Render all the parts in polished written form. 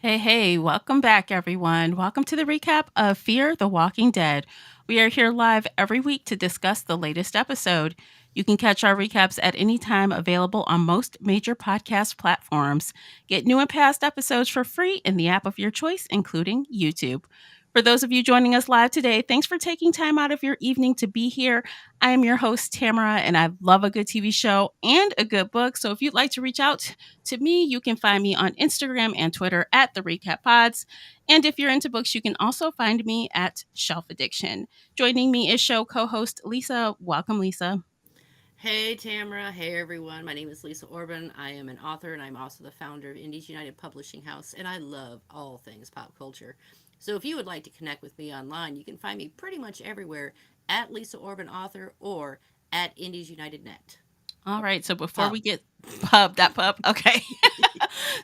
Hey, welcome back, everyone. Welcome to the recap of Fear the Walking Dead. We are here live every week to discuss the latest episode. You can catch our recaps at any time, available on most major podcast platforms. Get new and past episodes for free in the app of your choice, including YouTube. For those of you joining us live today, thanks for taking time out of your evening to be here. I am your host, Tamara, and I love a good TV show and a good book. So if you'd like to reach out to me, you can find me on Instagram and Twitter at the Recap Pods. And if you're into books, you can also find me at Shelf Addiction. Joining me is show co-host Lisa. Welcome, Lisa. Hey Tamara, hey everyone. My name is Lisa Orban. I am an author and I'm also the founder of Indies United Publishing House, and I love all things pop culture. So if you would like to connect with me online, you can find me pretty much everywhere at Lisa Orban Author or at Indies United Net. All Oh, right. So before pub. we get pub. Okay.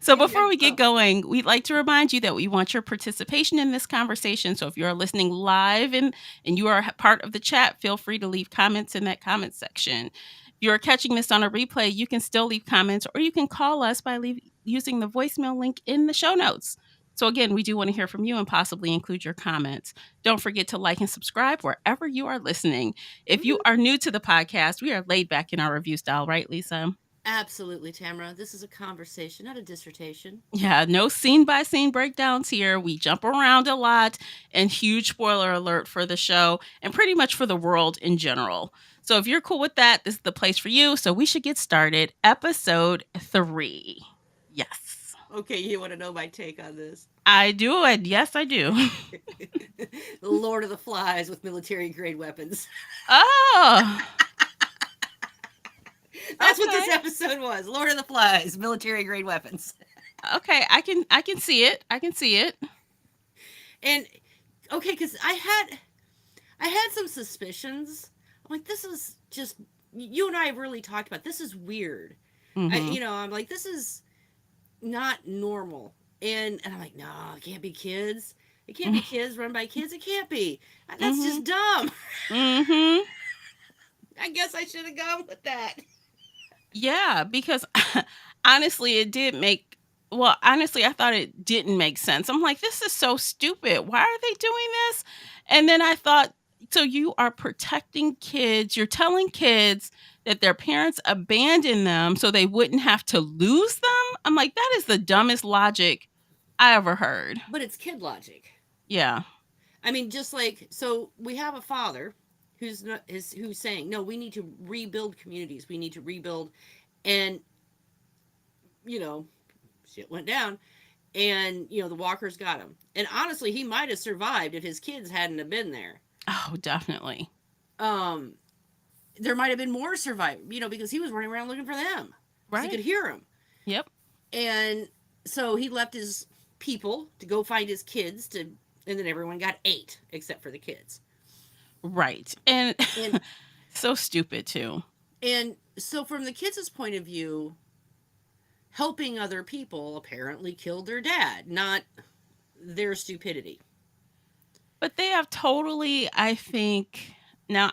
So Yeah, before good we get pub. going, we'd like to remind you that we want your participation in this conversation. So if you're listening live and you are part of the chat, feel free to leave comments in that comment section. If you're catching this on a replay, you can still leave comments or you can call us by using the voicemail link in the show notes. So again, we do want to hear from you and possibly include your comments. Don't forget to like and subscribe wherever you are listening. If you Woo-hoo. are new to the podcast, we are laid back in our review style, right, Lisa? Absolutely, Tamara. This is a conversation, not a dissertation. Yeah, no scene by scene breakdowns here. We jump around a lot, and huge spoiler alert for the show and pretty much for the world in general. So if you're cool with that, this is the place for you. So we should get started. Episode 3. Yes. Okay, you want to know my take on this? I do, and yes, I do. The Lord of the Flies with military grade weapons. Oh, That's what okay. this episode was. Lord of the Flies, military grade weapons. Okay, I can see it. I can see it. And okay, because I had some suspicions. I'm like, this is just you and I have really talked about. This is weird. Mhm. I'm like, this is not normal. And I'm like, no, it can't be kids. It can't be kids run by kids. It can't be. That's Mhm. just dumb. Mhm. I guess I should have gone with that. Yeah, because honestly, it did make well, honestly, I thought it didn't make sense. I'm like, this is so stupid. Why are they doing this? And then I thought, so you are protecting kids. You're telling kids that their parents abandoned them so they wouldn't have to lose them. I'm like, that is the dumbest logic I ever heard. But it's kid logic. Yeah. I mean, just like so, we have a father who's not is who's saying, no, we need to rebuild communities. We need to rebuild, and you know, shit went down, and the walkers got him. And honestly, he might have survived if his kids hadn't have been there. Oh, definitely. Um, there might have been more survive, because he was running around looking for them because he Right. could hear them. Yep. And so he left his people to go find his kids and then everyone got ate except for the kids. Right. And And so stupid too. and so from the kids' point of view, helping other people apparently killed their dad, not their stupidity. But they have totally, I think now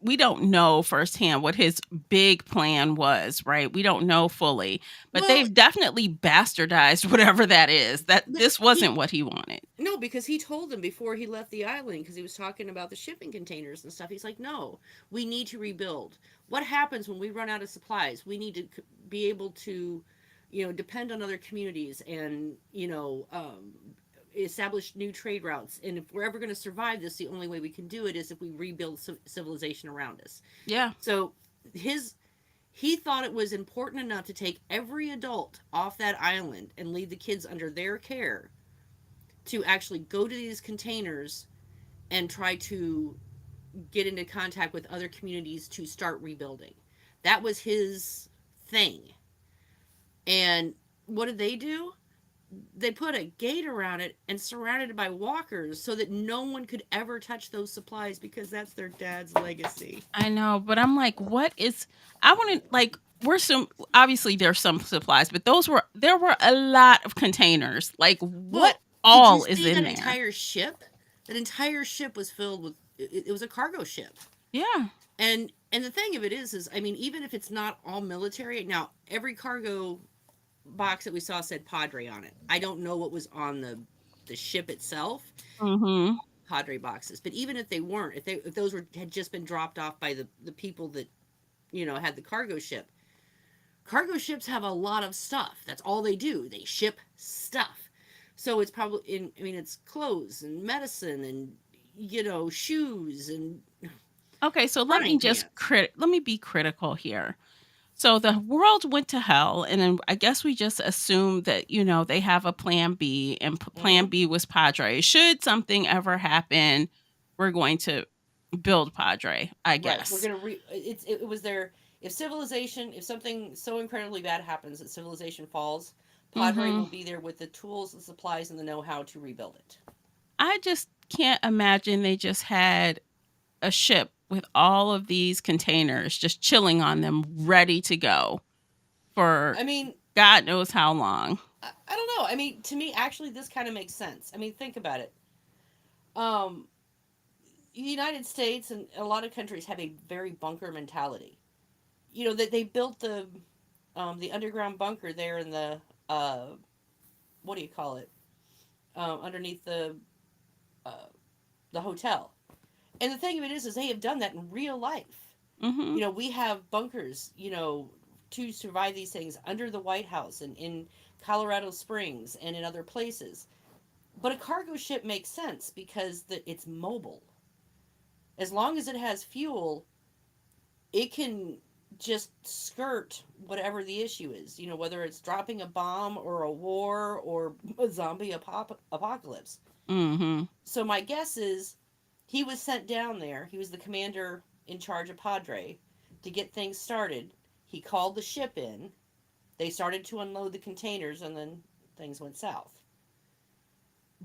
we don't know firsthand what his big plan was, right? We don't know fully, but Well, they've definitely bastardized whatever that is. That but this wasn't what he wanted. no, because he told them before he left the island, because he was talking about the shipping containers and stuff. He's like, no, we need to rebuild. What happens when we run out of supplies? We need to be able to, depend on other communities and, establish new trade routes. And if we're ever going to survive this, the only way we can do it is if we rebuild civilization around us. Yeah. So his he thought it was important enough to take every adult off that island and leave the kids under their care to actually go to these containers and try to get into contact with other communities to start rebuilding. That was his thing. And what did they do? They put a gate around it and surrounded it by walkers so that no one could ever touch those supplies because that's their dad's legacy. I know, but I'm like, what is I want to like we're some obviously there's some supplies, but there were a lot of containers. Like what Well, did you all is see in that there? entire ship? That entire ship was filled with it was a cargo ship. Yeah. And the thing of it is I mean, even if it's not all military, now every cargo box that we saw said Padre on it. I don't know what was on the ship itself, Mhm. Padre boxes. But even if they weren't, if those were had just been dropped off by the people that had the cargo ship. Cargo ships have a lot of stuff. That's all they do. They ship stuff. So it's probably I mean it's clothes and medicine and shoes and Okay, so frying pans. let me be critical here. So the world went to hell, and then I guess we just assumed that, they have a plan B, and plan Mm-hmm. B was Padre. Should something ever happen, we're going to build Padre, I Right. We're guess. gonna it was their if something so incredibly bad happens that civilization falls, Padre Mhm. will be there with the tools, the supplies, and the know-how to rebuild it. I just can't imagine they just had a ship with all of these containers just chilling on them, ready to go for I mean, God knows how long. I don't know. I mean, to me, actually, this kind of makes sense. I mean, think about it. Um, the United States and a lot of countries have a very bunker mentality. That they built the underground bunker there in the uh, what do you call it? Underneath uh, the hotel. And the thing of it is they have done that in real life. Mhm. We have bunkers, to survive these things under the White House and in Colorado Springs and in other places. But a cargo ship makes sense because it's mobile. As long as it has fuel, it can just skirt whatever the issue is. Whether it's dropping a bomb or a war or a zombie apocalypse. Mhm. So my guess is he was sent down there. He was the commander in charge of Padre to get things started. He called the ship in. They started to unload the containers, and then things went south.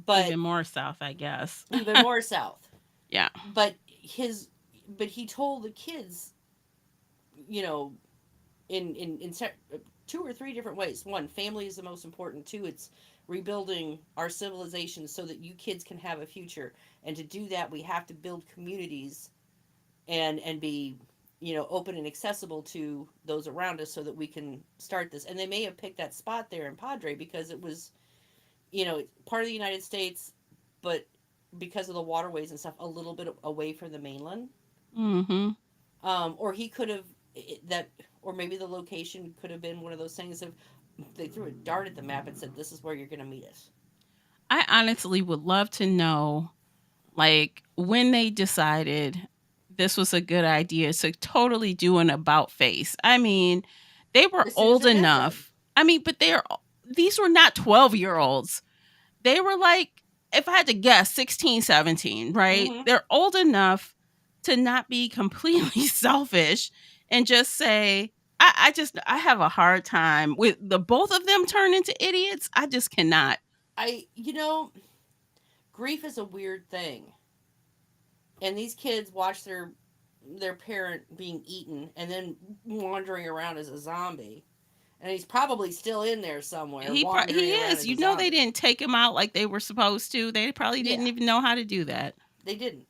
But Even more south, I guess. even more south. Yeah. But he told the kids, you know, in two or three different ways. One, family is the most important. Two, it's rebuilding our civilization so that you kids can have a future. And to do that, we have to build communities and be open and accessible to those around us so that we can start this. And they may have picked that spot there in Padre because it was part of the United States, but because of the waterways and stuff, a little bit away from the mainland. Mhm. Or he could have that, or maybe the location could have been one of those things of they threw a dart at the map and said, "This is where you're going to meet us." I honestly would love to know, like, when they decided this was a good idea to totally do an about face. I mean, they were As soon as old their dad died. enough. I mean, but these were not 12-year-olds. They were like, if I had to guess, 16, 17, right? Mm-hmm. They're old enough to not be completely selfish and just say, I have a hard time with the both of them turn into idiots. I just cannot. Grief is a weird thing, and these kids watch their parent being eaten and then wandering around as a zombie, and he's probably still in there somewhere He wandering around is. as a They zombie. didn't take him out like they were supposed to. They probably Yeah, didn't even know how to do that. they didn't.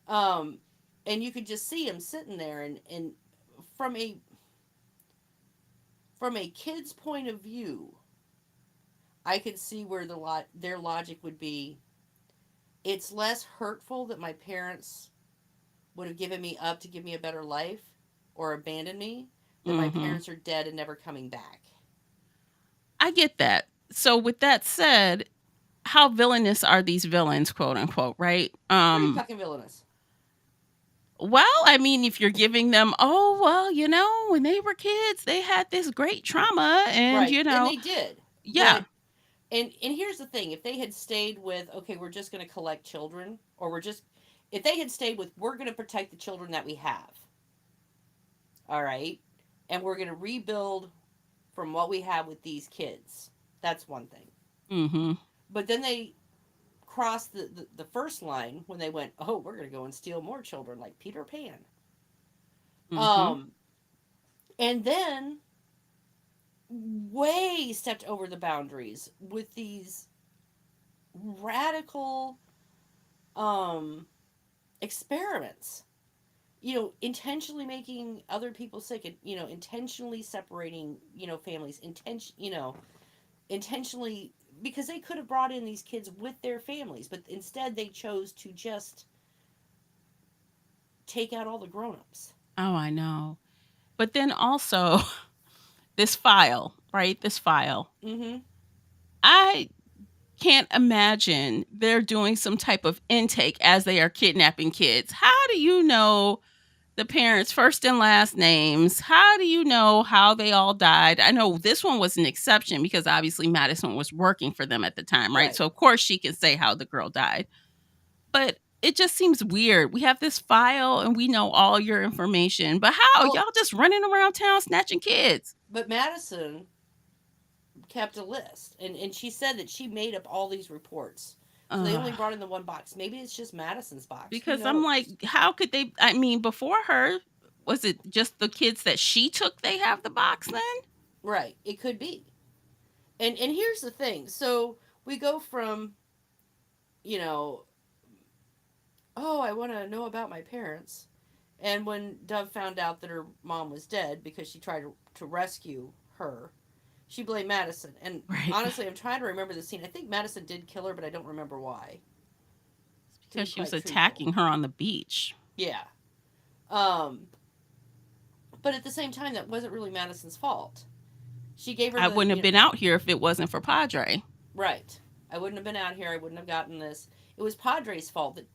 Um, and you could just see him sitting there, and from a from a kid's point of view, I could see where their logic would be. It's less hurtful that my parents would have given me up to give me a better life or abandoned me than my Mhm. parents are dead and never coming back. I get that. So with that said, how villainous are these villains, quote unquote, right? Pretty fucking villainous. Well, I mean, if you're giving them, oh, well, when they were kids, they had this great trauma and, Right. And they did. yeah. But and here's the thing, if they had stayed with, okay, we're just going to collect children, or if they had stayed with, we're going to protect the children that we have. All right? And we're going to rebuild from what we have with these kids. That's one thing. Mhm. But then they crossed the first line when they went, oh, we're going to go and steal more children like Peter Pan. Mhm. Um, and then way stepped over the boundaries with these radical um, experiments. intentionally making other people sick, and intentionally separating, families, intentionally, because they could have brought in these kids with their families, but instead they chose to just take out all the grown-ups. Oh, I know. But then also this file, right? This file. Mm-hmm. I can't imagine they're doing some type of intake as they are kidnapping kids. How do you know the parents' first and last names? How do you know how they all died? I know this one was an exception because obviously Madison was working for them at the time, right? Right. So of course she can say how the girl died. But it just seems weird. We have this file and we know all your information. But how? Well, Y'all just running around town snatching kids. but Madison kept a list, and she said that she made up all these reports. So they only Ugh. brought in the one box. Maybe it's just Madison's box. Who Because I'm like, knows? how could they? I mean, before her, was it just the kids that she took? They have the box then? Right. It could be. And here's the thing. So we go from, you know, oh, I want to know about my parents. And when Dove found out that her mom was dead because she tried to rescue her, she blamed Madison. And Right. honestly, I'm trying to remember the scene. I think Madison did kill her, but I don't remember why. To be Because she was quite truthful. attacking her on the beach. Yeah. Um, but at the same time, that wasn't really Madison's fault. She gave her I the, wouldn't have been out here if it wasn't for Padre. right. I wouldn't have been out here. I wouldn't have gotten this. It was Padre's fault that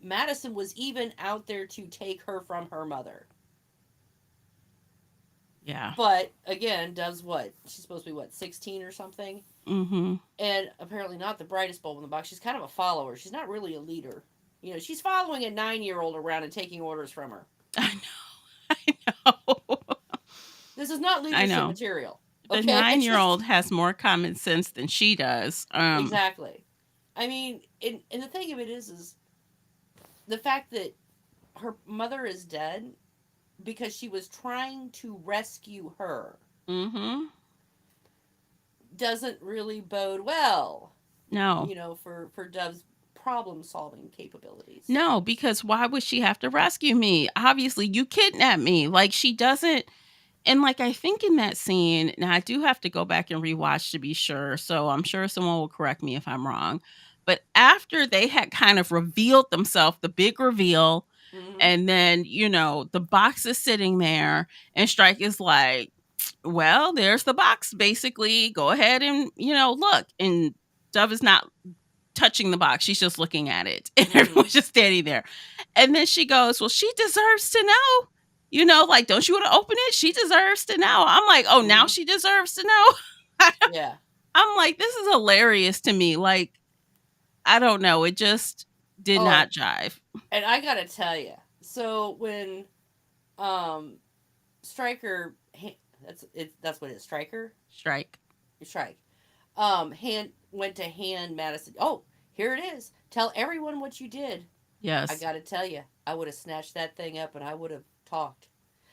Madison was even out there to take her from her mother. Yeah. But again, does what? She's supposed to be what, 16 or something? Mm-hmm. And apparently not the brightest bulb in the box. She's kind of a follower. She's not really a leader. She's following a 9-year-old around and taking orders from her. I know. I know. This is not I leadership know. material. The Okay? It's 9-year just old has more common sense than she does. exactly. I mean, and the thing of it is the fact that her mother is dead because she was trying to rescue her Mm-hmm. doesn't really bode well, No. for Dove's problem solving capabilities. No, because why would she have to rescue me? Obviously, you kidnapped me. Like, she doesn't. And, like, I think in that scene, now I do have to go back and rewatch to be sure. So I'm sure someone will correct me if I'm wrong. But after they had kind of revealed themselves, the big reveal, Mm-hmm. and then, the box is sitting there, and Strike is like, well, there's the box, basically. Go ahead and, look. And Dove is not touching the box. She's just looking at it. And Mm-hmm. everyone's just standing there. And then she goes, well, she deserves to know. Like, don't you want to open it? She deserves to know. I'm like, oh, now Mm-hmm. she deserves to know. Yeah. I'm like, this is hilarious to me. Like, I don't know. It just did Oh, not jive. and I gotta tell you, so when um Striker, that's what it is, Striker, Strike. Strike, hand went to hand Madison. Oh, here it is. Tell everyone what you did. I Yes. gotta tell you, I would have snatched that thing up and I would have talked.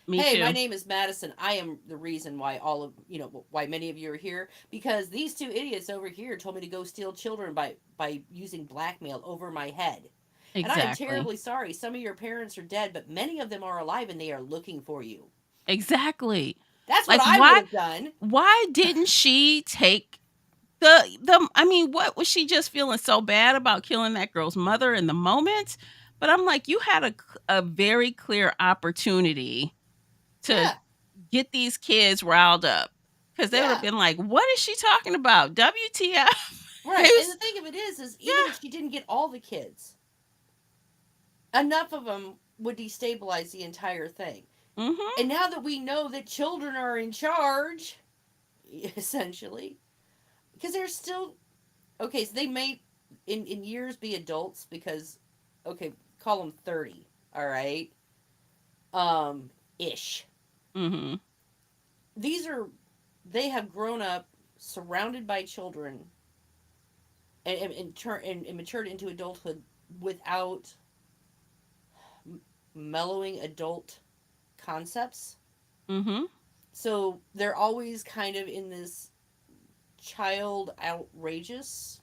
Me Hey, my too. name is Madison. I am the reason why why many of you are here, because these two idiots over here told me to go steal children by using blackmail over my head. And I am Exactly. terribly sorry. Some of your parents are dead, but many of them are alive and they are looking for you. Exactly. That's what Like, I would have done. why didn't she take the I mean, what was she just feeling so bad about killing that girl's mother in the moment? But I'm like, you had a very clear opportunity to Yeah, get these kids riled up, because they would have yeah. been like, what is she talking about? WTF? Right. And the Who's thing of it is even yeah. if she didn't get all the kids, enough of them would destabilize the entire thing. Mm-hmm. And now that we know that children are in charge, essentially, because they're still okay. So they may, in years, be adults because, okay, call them 30. All right, ish. Mm-hmm. These are they have grown up surrounded by children and matured into adulthood without mellowing adult concepts. Mm-hmm. So they're always kind of in this child outrageous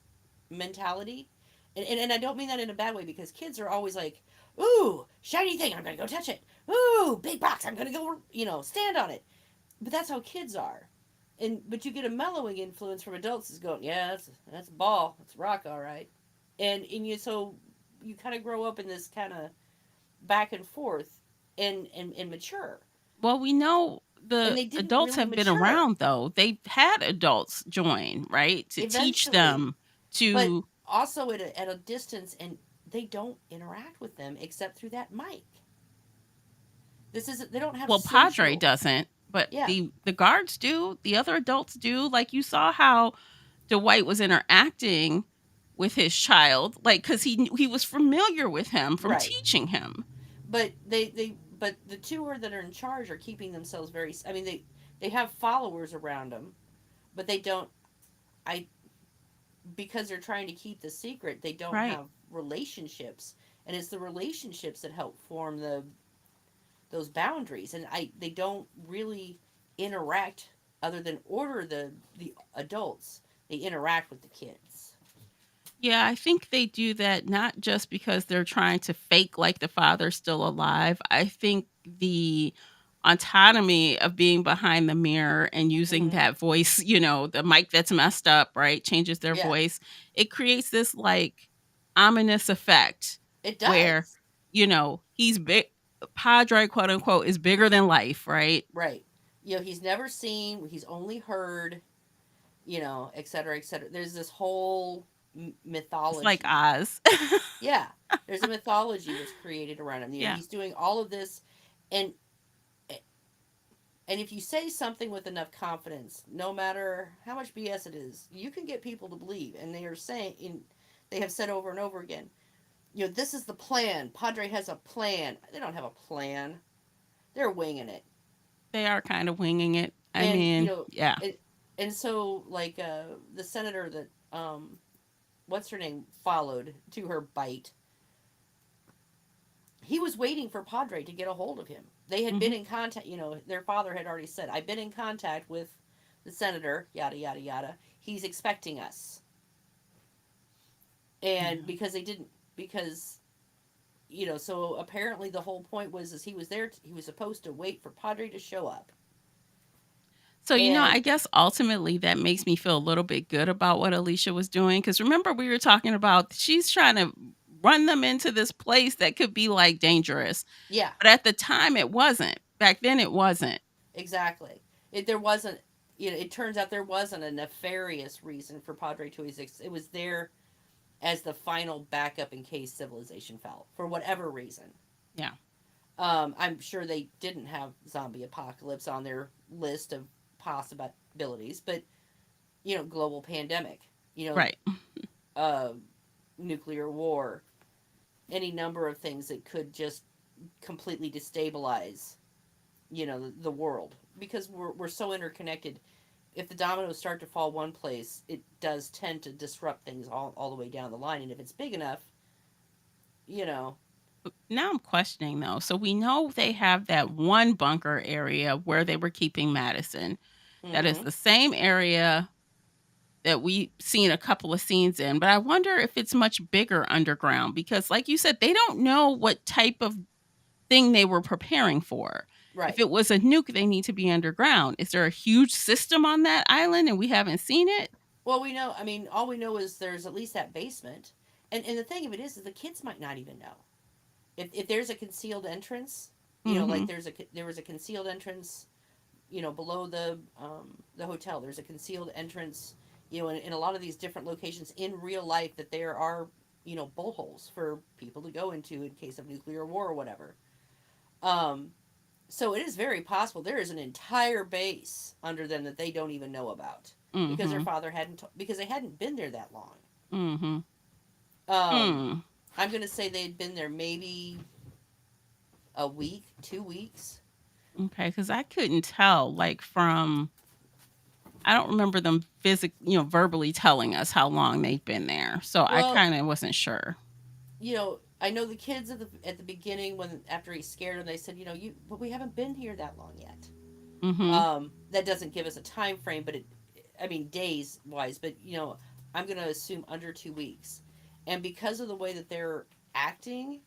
mentality. And I don't mean that in a bad way, because kids are always like, Ooh, shiny thing, I'm gonna go touch it. Ooh, big box, I'm gonna go, stand on it. But that's how kids are. But you get a mellowing influence from adults is going, yeah, that's a ball, that's a rock, all right. And so you kind of grow up in this kind of back and forth and mature. Well, we know And the they didn't adults really have been mature around though. They've had adults join, right? To teach eventually, them but to also at a distance, and they don't interact with them except through that mic. This is They don't have well, Padre social. doesn't, but Yeah, the guards do, the other adults do. Like you saw how Dwight was interacting with his child, like cuz he was familiar with him from right. teaching him. But the two that are in charge are keeping themselves very. I mean, they have followers around them, but they don't. I Because they're trying to keep the secret, they don't Right. have relationships, and it's the relationships that help form those boundaries. And they don't really interact other than order the adults. They interact with the kids. Yeah, I think they do that not just because they're trying to fake like the father's still alive. I think the autonomy of being behind the mirror and using Mm-hmm. that voice, the mic that's messed up, right, changes their Yeah, voice. It creates this like ominous effect it where, does. he's big, Padre, quote unquote, is bigger than life, right? Right. He's never seen. He's only heard. Et cetera, et cetera. There's this whole It's like mythology. Oz. Yeah, there's a mythology that's created around him. Yeah. He's doing all of this, and and if you say something with enough confidence, no matter how much BS it is, you can get people to believe. And they have said over and over again, this is the plan. Padre has a plan. They don't have a plan. They're winging it. They are kind of winging it. I And mean, yeah. it, and so like the senator that what's her name followed to her bite, he was waiting for Padre to get a hold of him. They had been Mhm. in contact. Their father had already said, "I've been in contact with the senator." Yada yada yada. He's expecting us, and Yeah. because so apparently the whole point was is he was there. He was supposed to wait for Padre to show up, So, and I guess ultimately that makes me feel a little bit good about what Alicia was doing. Because remember, we were talking about she's trying to run them into this place that could be like dangerous. yeah, But at the time, it wasn't. Back then, it wasn't. exactly. There wasn't. It turns out there wasn't a nefarious reason for Padre to exist. It was there as the final backup in case civilization fell for whatever reason. Yeah. I'm sure they didn't have zombie apocalypse on their list of possibilities, but global pandemic, you know, Right. uh, nuclear war, any number of things that could just completely destabilize, the world because we're so interconnected. If the dominoes start to fall one place, it does tend to disrupt things all the way down the line. And if it's big enough, you know, Now I'm questioning though. So we know they have that one bunker area where they were keeping Madison. That is mm-hmm. the same area that we seen a couple of scenes in, but I wonder if it's much bigger underground because like you said, they don't know what type of thing they were preparing for. If Right. it was a nuke, they need to be underground. Is there a huge system on that island and we haven't seen it? Well, we know. I mean, all we know is there's at least that basement, and the thing of it is the kids might not even know if there's a concealed entrance. Like Mhm. there was a concealed entrance. Below the hotel, there's a concealed entrance. In a lot of these different locations in real life, that there are bolt holes for people to go into in case of nuclear war or whatever. Um, so it is very possible there is an entire base under them that they don't even know about because their Mhm. father hadn't because they hadn't been there that long. Mhm. Um, Hmm. I'm gonna say they'd been there maybe a week, 2 weeks. Okay, cuz I couldn't tell like from I don't remember them verbally telling us how long they've been there. So I Well, kind of wasn't sure. I know the kids at the beginning when after he scared them, they said, but we haven't been here that long yet. Mhm. That doesn't give us a time frame, but I mean days wise, but I'm gonna assume under 2 weeks, and because of the way that they're acting,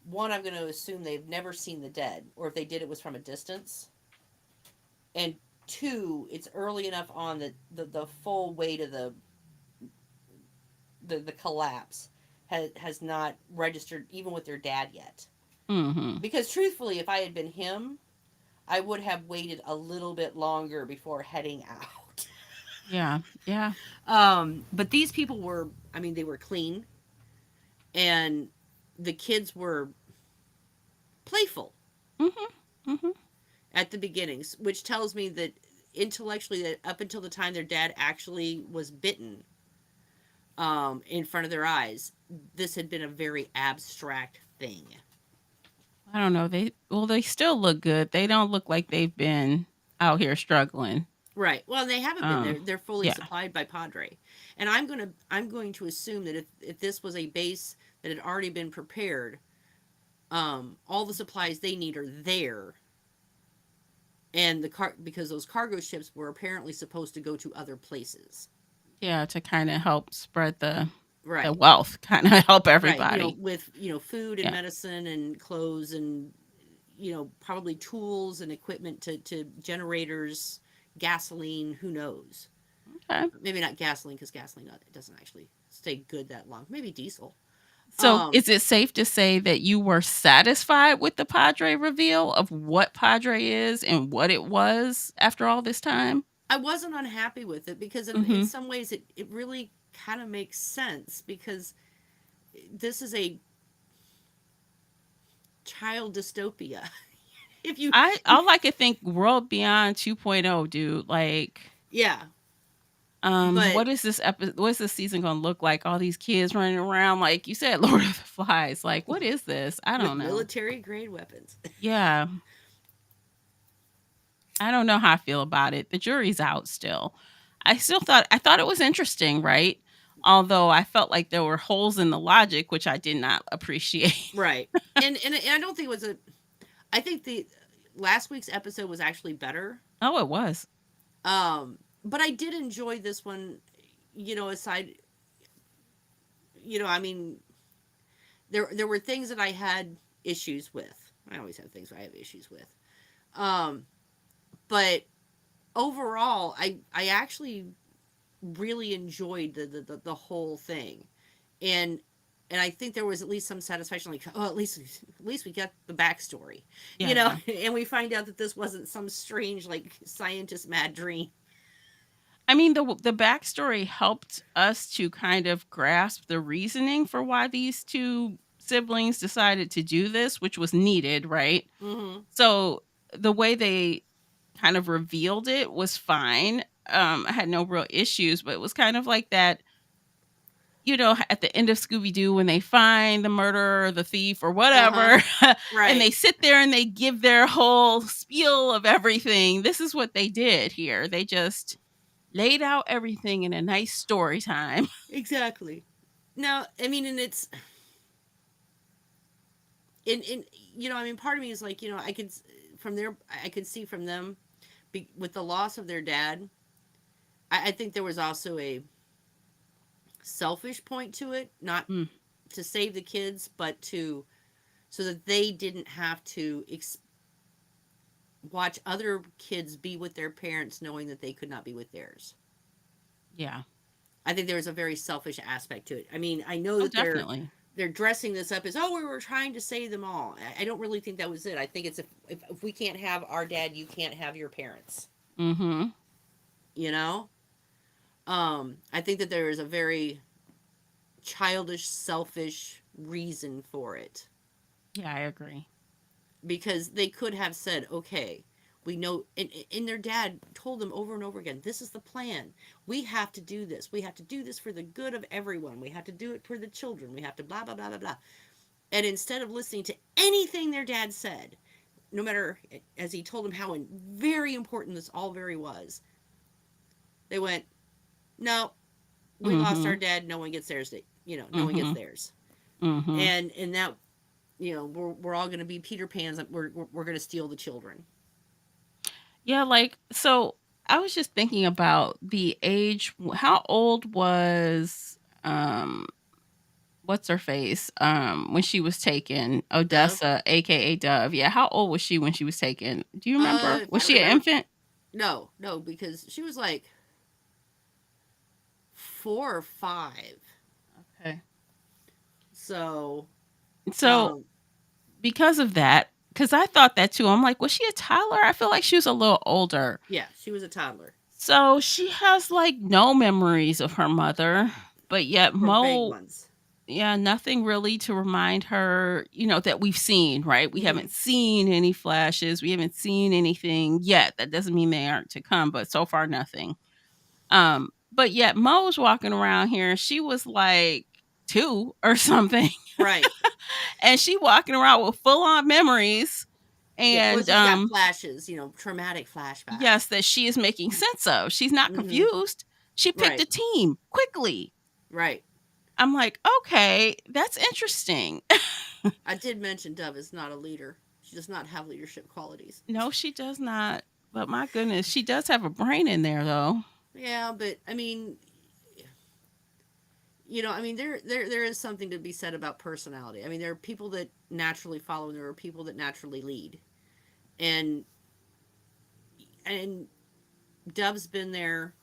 one, I'm going to assume they've never seen the dead, or if they did, it was from a distance. And two, it's early enough on that the full weight of the collapse has not registered even with their dad yet. Mhm. Because truthfully, if I had been him, I would have waited a little bit longer before heading out. Yeah. Yeah. But these people were, I mean, they were clean, and the kids were playful Mhm. Mhm. at the beginnings, which tells me that intellectually, that up until the time their dad actually was bitten in front of their eyes, this had been a very abstract thing. I don't know. They still look good. They don't look like they've been out here struggling. Right. Well, they haven't been. Um They're fully yeah. supplied by Padre, and I'm going to assume that if this was a base that had already been prepared, all the supplies they need are there, and the car because those cargo ships were apparently supposed to go to other places. Yeah, to kind of help spread the Right. wealth, kind of help Right. everybody. With food and Yeah. medicine and clothes and probably tools and equipment to generators, gasoline. Who knows? Okay. Maybe not gasoline because gasoline it doesn't actually stay good that long. Maybe diesel. So, Um, is it safe to say that you were satisfied with the Padre reveal of what Padre is and what it was after all this time? I wasn't unhappy with it because in Mhm. some ways it really kind of makes sense because this is a child dystopia. if you, I all I could think World Beyond 2.0, dude. Like, yeah, but what is what is this season gonna look like? All these kids running around, like you said, Lord of the Flies. Like, what is this? I with don't know. military grade weapons. Yeah, I don't know how I feel about it. The jury's out still. I thought it was interesting, right? Although I felt like there were holes in the logic, which I did not appreciate. Right. And I don't think it was a. I think the last week's episode was actually better. Oh, it was. But I did enjoy this one. Aside, I mean, there were things that I had issues with. I always have things I have issues with. Um, but overall, I actually really enjoyed the whole thing, and I think there was at least some satisfaction, like, oh, at least we got the backstory, Yeah. and we find out that this wasn't some strange like scientist mad dream. I mean, the backstory helped us to kind of grasp the reasoning for why these two siblings decided to do this, which was needed, right? Mm-hmm. So the way they kind of revealed it was fine. I had no real issues, but it was kind of like that, at the end of Scooby Doo when they find the murderer or the thief or Uh huh. whatever, and Right. they sit there and they give their whole spiel of everything. This is what they did here. They just laid out everything in a nice story time. Exactly. Now, I mean, and it's in I mean, part of me is like, I could from their I could see from them with the loss of their dad. I think there was also a selfish point to it, not Mm, to save the kids, but to so that they didn't have to watch other kids be with their parents, knowing that they could not be with theirs. yeah. I think there was a very selfish aspect to it. I mean, I know Oh, that definitely. they're dressing this up as, oh, we were trying to save them all. I don't really think that was it. I think it's if we can't have our dad, you can't have your parents. Mhm. You know, I think that there is a very childish, selfish reason for it Yeah, I agree. because they could have said, okay, we know, and their dad told them over and over again, this is the plan. We have to do this. We have to do this for the good of everyone. We have to do it for the children. We have to blah, blah, blah, blah, blah. And instead of listening to anything their dad said, no matter as he told them how very important this all very was, they went, no, we lost our Mhm. dad. No one gets theirs. No one gets Mhm. theirs. Mhm. And that, we're all going to be Peter Pans. We're going to steal the children. Yeah, like so I was just thinking about the age how old was what's her face, when she was taken, Dove. Odessa, aka Dove. Yeah, how old was she when she was taken? Do you remember? If Was I she an remember, infant? no, no, because she was like 4 or 5. Okay. So, So um, because of that, because I thought that too. I'm like, was she a toddler? I feel like she was a little older. yeah, she was a toddler So she has like no memories of her mother, but yet or vague Mo, ones. yeah, nothing really to remind her, that we've seen, right? We Hmm. haven't seen any flashes. We haven't seen anything yet. That doesn't mean they aren't to come, but so far nothing. But yet Mo's walking around here and she was like 2 or something, Right. and she walking around with full on memories. Yeah. Well, And she's got flashes, traumatic yes, flashbacks. that she is making sense of. She's not Hmm. confused. She picked Right. a team quickly. Right. I'm like, okay, that's interesting. I did mention Dove is not a leader. She does not have leadership qualities. No, she does not. But my goodness, she does have a brain in there though. Yeah, but I mean, there is something to be said about personality. I mean, there are people that naturally follow, and there are people that naturally lead. And and Dove's been there,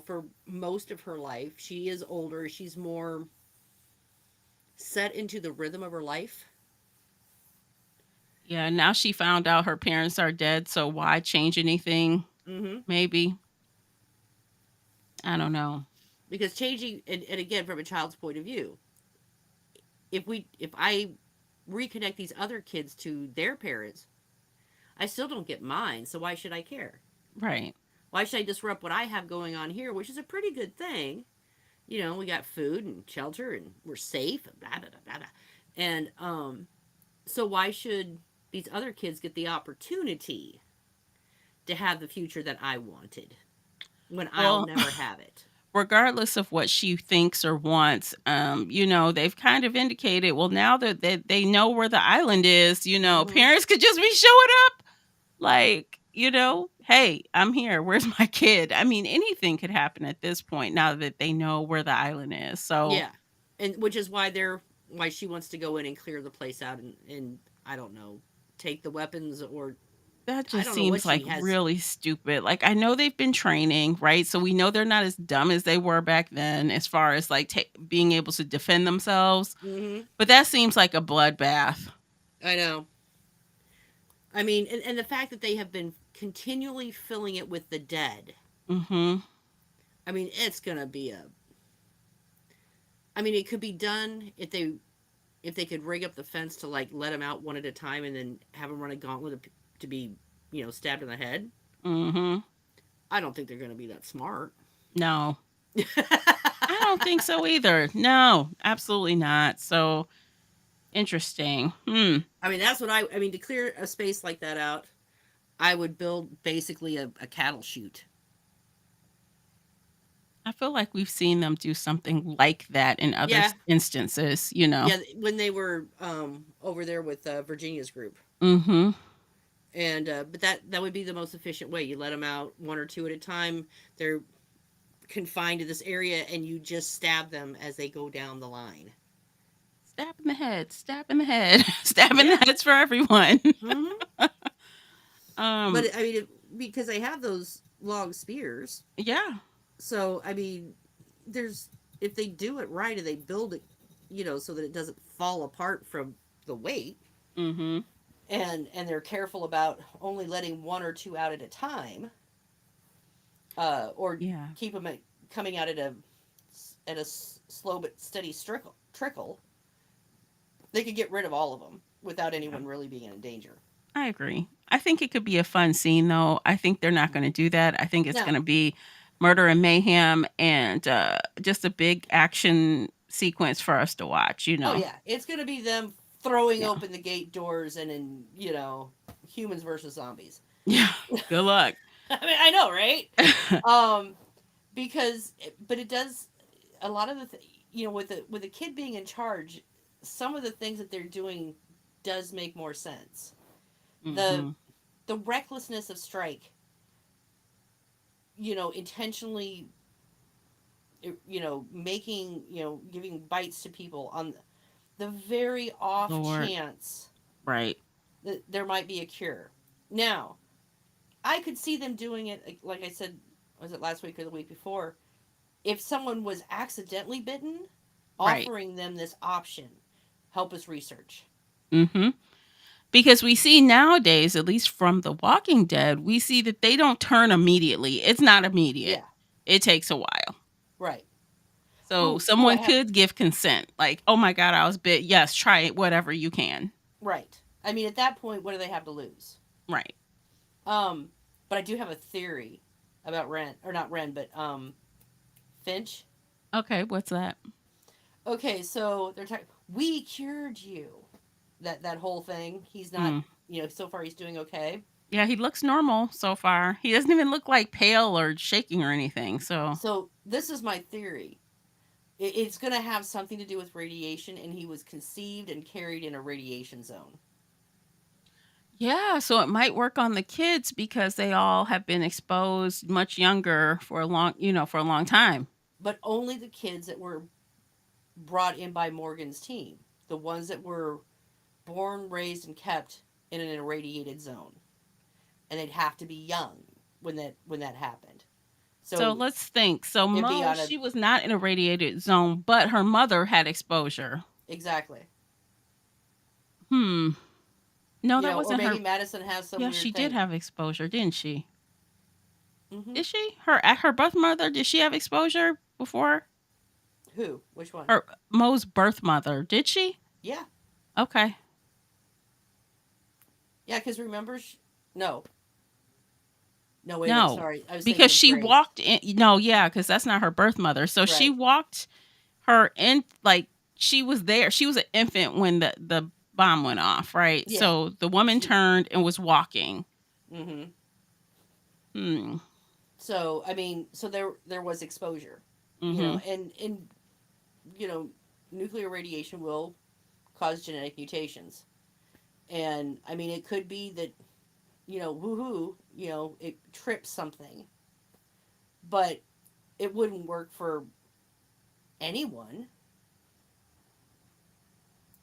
for most of her life. She is older. She's more set into the rhythm of her life. Yeah, now she found out her parents are dead, so why change anything? Hmm. Maybe. I don't know. Because changing, and again, from a child's point of view, if I reconnect these other kids to their parents, I still don't get mine. So why should I care? Right. Why should I disrupt what I have going on here, which is a pretty good thing? We got food and shelter, and we're safe, and blah blah blah blah. Blah. And so why should these other kids get the opportunity to have the future that I wanted when I'll Well, never have it? regardless of what she thinks or wants, they've kind of indicated, well, now that they know where the island is, Hmm. parents could just be showing up like, hey, I'm here. Where's my kid? I mean, anything could happen at this point now that they know where the island is. So Yeah, and which is why she wants to go in and clear the place out, and I don't know, take the weapons, or that I just don't know what seems like she has. really stupid. Like, I know they've been training, right? So we know they're not as dumb as they were back then as far as like being able to defend themselves. Hmm. But that seems like a bloodbath. I know. I mean, and the fact that they have been continually filling it with the dead. Mhm. I mean, it's gonna be a. I mean, it could be done if they could rig up the fence to like let them out one at a time and then have them run a gauntlet to be stabbed in the head. Mhm. I don't think they're gonna be that smart. No. I don't think so either. No, absolutely not. So interesting. Hmm. I mean, that's what I mean, to clear a space like that out, I would build basically a cattle chute. I feel like we've seen them do something like that in other Yeah, instances. yeah. When they were over there with Virginia's group, Mhm. and but that would be the most efficient way. You let them out one or two at a time. They're confined to this area, and you just stab them as they go down the line. Stab in the head, stab in the head, stab in the Yeah. heads for everyone. Hmm. um, But I mean, because they have those long spears, yeah. so I mean, there's if they do it right and they build it, so that it doesn't fall apart from the weight, Mhm. and they're careful about only letting one or two out at a time, or Yeah. keep them coming out at a slow but steady trickle. They could get rid of all of them without Yeah. anyone really being in danger. I agree. I think it could be a fun scene though. I think they're not going to do that. I think it's going No. to be murder and mayhem and just a big action sequence for us to watch. Oh yeah, it's gonna be them throwing Yeah. open the gate doors and in humans versus zombies. Yeah. Good luck. I mean, I know, right? Um, because but it does a lot of with the kid being in charge, some of the things that they're doing does make more sense. The Mhm. the recklessness of Strike, intentionally making, giving bites to people on the very off Lord. chance Right. that there might be a cure. Now, I could see them doing it, like I said, was it last week or the week before? If someone was accidentally bitten, Right. offering them this option, help us research. Mhm. Because we see nowadays, at least from The Walking Dead, we see that they don't turn immediately. It's not immediate. Yeah, It takes a while. right. So Who I someone have, could give consent. Like, "Oh my god, I was bit. Yes, try it whatever you can." right. I mean, at that point, what do they have to lose? Right. Um, but I do have a theory about Ren, or not Ren, but Finch. Okay, what's that? Okay, so they're talking. We cured you. That whole thing. He's not. Hmm. So far he's doing okay. Yeah, he looks normal so far. He doesn't even look like pale or shaking or anything. So, So this is my theory. It's going to have something to do with radiation, and he was conceived and carried in a radiation zone. yeah, so it might work on the kids because they all have been exposed much younger for a long time. But only the kids that were brought in by Morgan's team, the ones that were born, raised, and kept in an irradiated zone, and they'd have to be young when that happened. So So let's think. So it'd be Mo, on a she was not in a radiated zone, but her mother had exposure. exactly. Hmm. No, that Or wasn't her. maybe Madison has some Yeah, she weird did thing. have exposure, didn't she? Mm-hmm. Did she? Her at her birth mother, did she have exposure before? Who? Which one? Her Mo's birth mother, did she? Yeah, Okay. yeah. Because remember, no, no. Wait a minute. No, Sorry, I was thinking because of she Gray. walked in. No, yeah, because that's not her birth mother. So she Right. walked her in, like she was there. She was an infant when the bomb went off, right? Yeah. So the woman She. turned and was walking. Mm-hmm. Hmm. So I mean, so there was exposure, Mm-hmm. and you know, nuclear radiation will cause genetic mutations, and I mean, it could be that woohoo, it trips something, but it wouldn't work for anyone.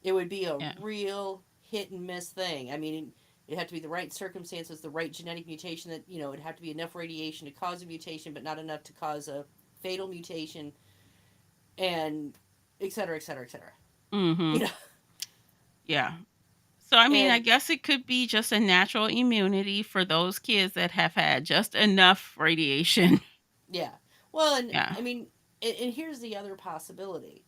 It would be a Yeah. real hit and miss thing. I mean, it'd have to be the right circumstances, the right genetic mutation that, it'd have to be enough radiation to cause a mutation, but not enough to cause a fatal mutation, and et cetera, et cetera, et cetera. Mm-hmm. You know, Yeah. So I mean, I and guess it could be just a natural immunity for those kids that have had just enough radiation. yeah. Well, and Yeah. I mean, and here's the other possibility.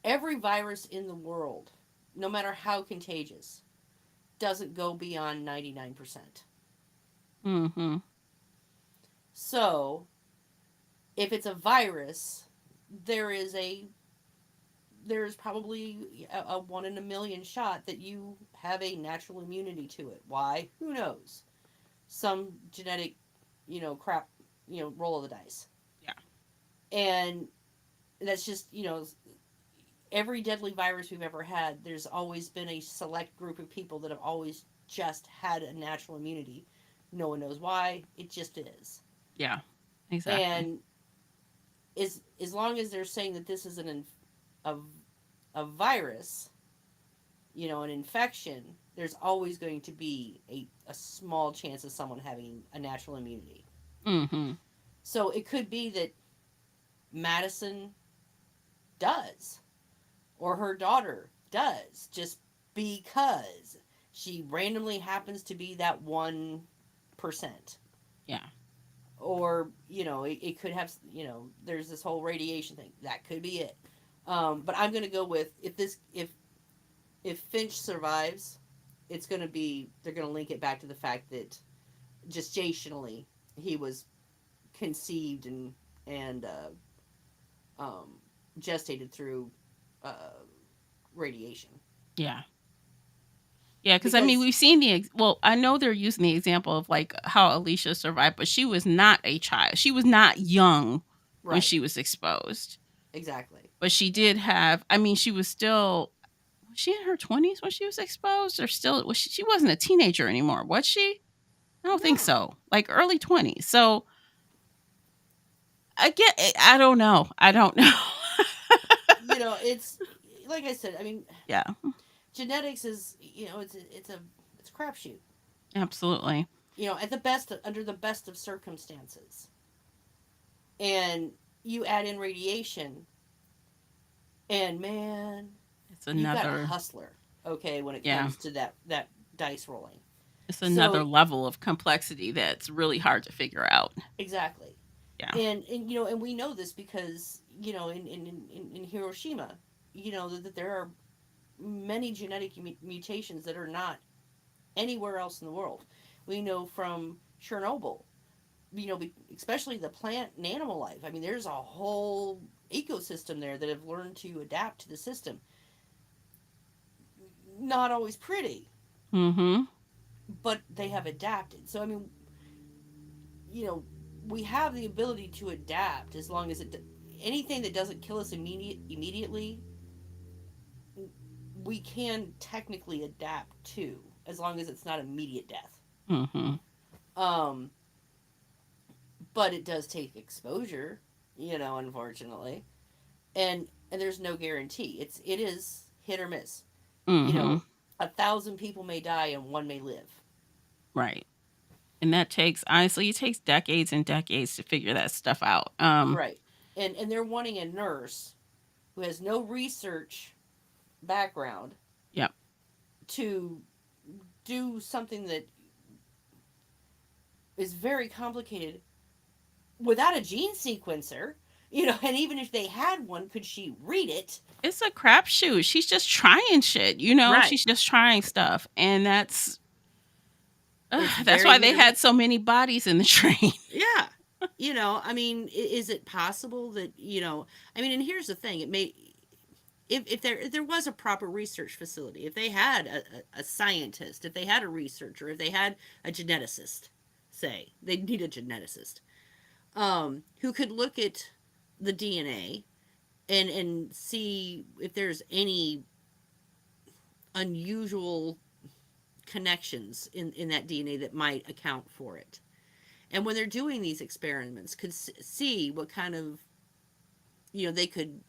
Every virus in the world, no matter how contagious, doesn't go beyond 99%. Mm-hmm. So, if it's a virus, there is there's probably a 1 in a million shot that you have a natural immunity to it. Why? Who knows? Some genetic, crap, roll of the dice. Yeah. And that's just, every deadly virus we've ever had, there's always been a select group of people that have always just had a natural immunity. No one knows why. It just is. Yeah. Exactly. And as long as they're saying that this is a, a virus, an infection, there's always going to be a small chance of someone having a natural immunity. Mm-hmm. So it could be that Madison does, or her daughter does, just because she randomly happens to be that 1%. Yeah. Or, it could have, there's this whole radiation thing. That could be it. But I'm going to go with if Finch survives, it's going to be, they're going to link it back to the fact that gestationally he was conceived and um, gestated through uh, radiation. Yeah. Yeah, because I mean, Because we've seen well, I know they're using the example of like how Alicia survived, but she was not a child. She was not young when right, she was exposed. exactly. But she did have, I mean, she was still, was she in her 20s when she was exposed? Or still, she wasn't a teenager anymore, was she? I don't think No, so. Like early 20s. So Again, I don't know. I don't know. It's like I said. I mean, Yeah, genetics is it's a crapshoot. absolutely. At the best, under the best of circumstances, and you add in radiation, and man, It's you've got a another, hustler. Okay, when it yeah, comes to that dice rolling. it's So another level of complexity that's really hard to figure out. exactly, Yeah. and we know this because in Hiroshima, that there are many genetic mutations that are not anywhere else in the world. We know from Chernobyl, especially the plant and animal life. I mean, there's a whole ecosystem there that have learned to adapt to the system. Not always pretty, Mm-hmm. but they have adapted. So I mean, you know, we have the ability to adapt as long as anything that doesn't kill us immediately, we can technically adapt to, as long as it's not immediate death. Mm-hmm. Um, but it does take exposure, unfortunately, and there's no guarantee. It is hit or miss. You Mm-hmm. know, 1,000 people may die and one may live. Right. And that takes, honestly, it takes decades and decades to figure that stuff out. Right. And they're wanting a nurse who has no research background Yep. to do something that is very complicated without a gene sequencer. And even if they had one, could she read it? It's a crapshoot. She's just trying shit, you know? Right. She's just trying stuff. And It's that's very why hit they or had miss. so many bodies in the train. Yeah. I mean, is it possible that, I mean, and here's the thing, it may, if there was a proper research facility, if they had a scientist, if they had a researcher, if they had a geneticist, say, they'd need a geneticist, who could look at the DNA and see if there's any unusual connections in that DNA that might account for it. And when they're doing these experiments, could see what kind of, they could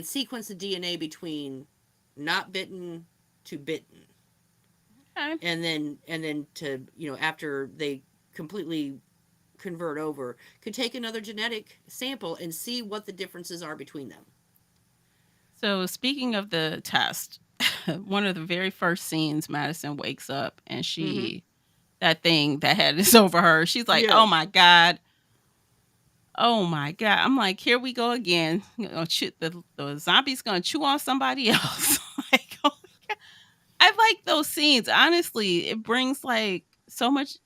sequence the DNA between not bitten to bitten, Okay. and then to, after they completely convert over, could take another genetic sample and see what the differences are between them. So, speaking of the test, one of the very first scenes, Madison wakes up and Mm-hmm. that thing that head is over her. She's like, Yeah. oh my God. Oh my God. I'm like, here we go again. The zombie's going to chew on somebody else. Like, oh my God. I like those scenes. Honestly, it brings like so much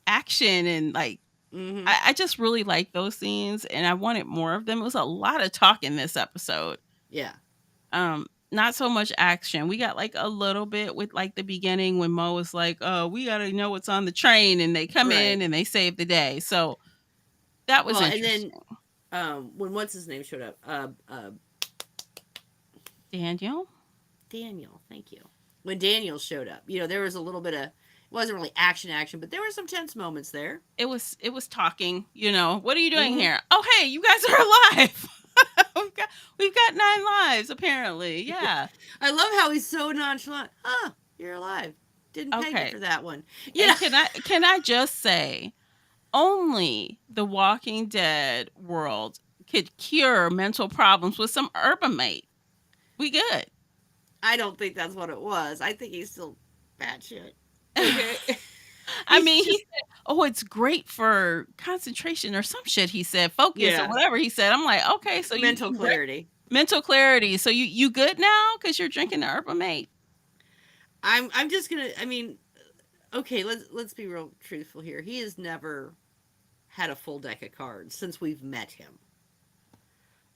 action and like, Mm-hmm. I just really like those scenes and I wanted more of them. It was a lot of talk in this episode. Yeah. Not so much action. We got like a little bit with like the beginning when Mo was like, "Oh, we got to know what's on the train," and they come in Right. and they save the day. So that was Well, and then interesting. when what's his name showed up, Daniel? Daniel. Thank you. When Daniel showed up, there was a little bit of, it wasn't really action, but there were some tense moments there. It was talking, What are you doing Mm-hmm. here? Oh, hey, you guys are alive. we've got 9 lives apparently. Yeah. I love how he's so nonchalant. Ah, you're alive. Didn't peg you Okay. for that one. And can I just say only the Walking Dead world could cure mental problems with some Herbamate. We good. I don't think that's what it was. I think he's still batshit. Okay. I He's mean, he just, said, "Oh, it's great for concentration or some shit." He said, "Focus or yeah, whatever." He said, "I'm like, okay, so mental clarity. mental clarity. So you good now because you're drinking the Herbamate." I'm just gonna. I mean, okay. Let's be real truthful here. He has never had a full deck of cards since we've met him.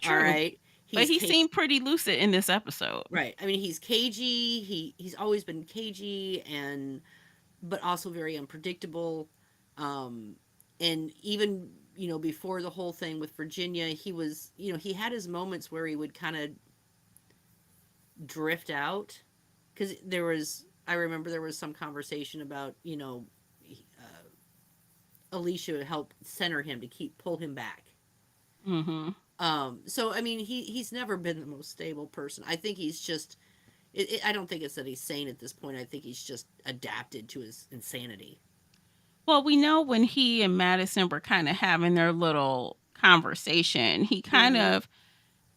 All True, right. but He's he seemed pretty lucid in this episode. right. I mean, he's cagey. He's always been cagey, and but also very unpredictable. Um, and even before the whole thing with Virginia, he was he had his moments where he would kind of drift out, because I remember there was some conversation about Alicia would help center him to pull him back. Mm-hmm. So I mean, he's never been the most stable person. I think he's just. I don't think it's that he's sane at this point. I think he's just adapted to his insanity. Well, we know when he and Madison were kind of having their little conversation, he kind Mm-hmm. of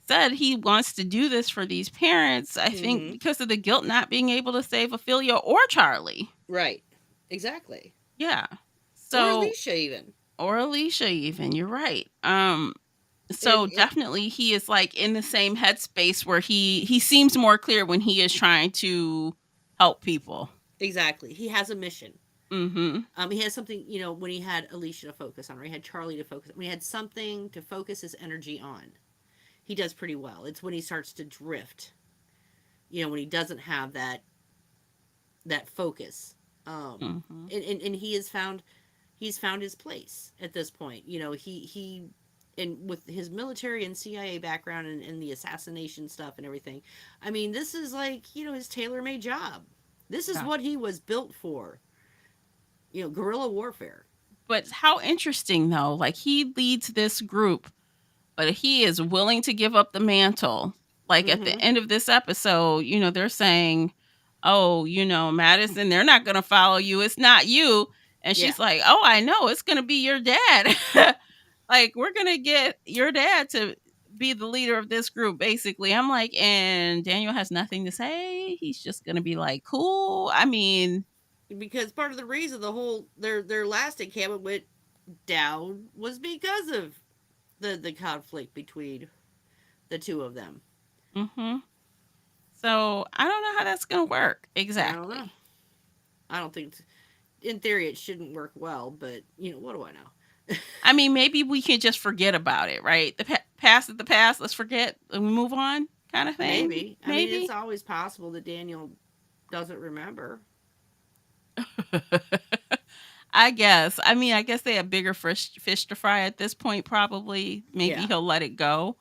said he wants to do this for these parents, I think, Mm-hmm. because of the guilt not being able to save Ophelia or Charlie. Right. Exactly. Yeah. Or So, Alicia even. or Alicia, even. You're right. And So definitely he is like in the same headspace where he seems more clear when he is trying to help people. exactly, he has a mission. Mm-hmm. He has something, when he had Alicia to focus on, or he had Charlie to focus on, when he had something to focus his energy on, he does pretty well. It's when he starts to drift, when he doesn't have that focus. Mm-hmm. And he's found his place at this point. He and with his military and CIA background and the assassination stuff and everything, I mean, this is like, his tailor made job. This is Yeah. what he was built for. Guerrilla warfare. But how interesting though, like he leads this group, but he is willing to give up the mantle. Like at the Mm-hmm. end of this episode, they're saying, "Oh, Madison, they're not going to follow you. It's not you." And Yeah. she's like, "Oh, I know. It's going to be your dad." Like we're going to get your dad to be the leader of this group basically. I'm like, and Daniel has nothing to say. He's just going to be like, "Cool." I mean, Because part of the reason the whole their last encampment went down was because of the conflict between the two of them. mhm. So, I don't know how that's going to work I don't know. exactly. I don't think in theory it shouldn't work well, but what do I know? I mean, maybe we can just forget about it, right? The past is the past. Let's forget and we move on, kind of thing. Maybe. I mean, it's Maybe. always possible that Daniel doesn't remember. I guess. I mean, I guess they have bigger fish to fry at this point. Probably. Maybe Yeah. he'll let it go.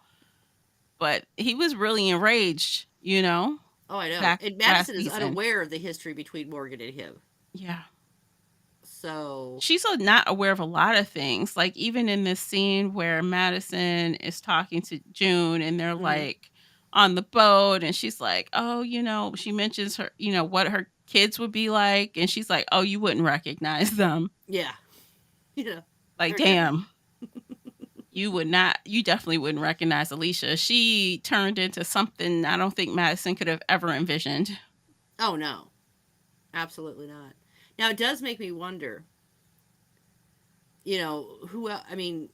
But he was really enraged. Oh, I know. Back And last Madison is season. unaware of the history between Morgan and him. Yeah. So, She's not aware of a lot of things. Like even in this scene where Madison is talking to June and they're mm-hmm. like on the boat and she's like, "Oh, she mentions her, what her kids would be like." And she's like, "Oh, you wouldn't recognize them." Yeah. Yeah. Like, They're different. damn. You definitely wouldn't recognize Alicia. She turned into something I don't think Madison could have ever envisioned. Oh, no. Absolutely not. Now, it does make me wonder, who else, I mean,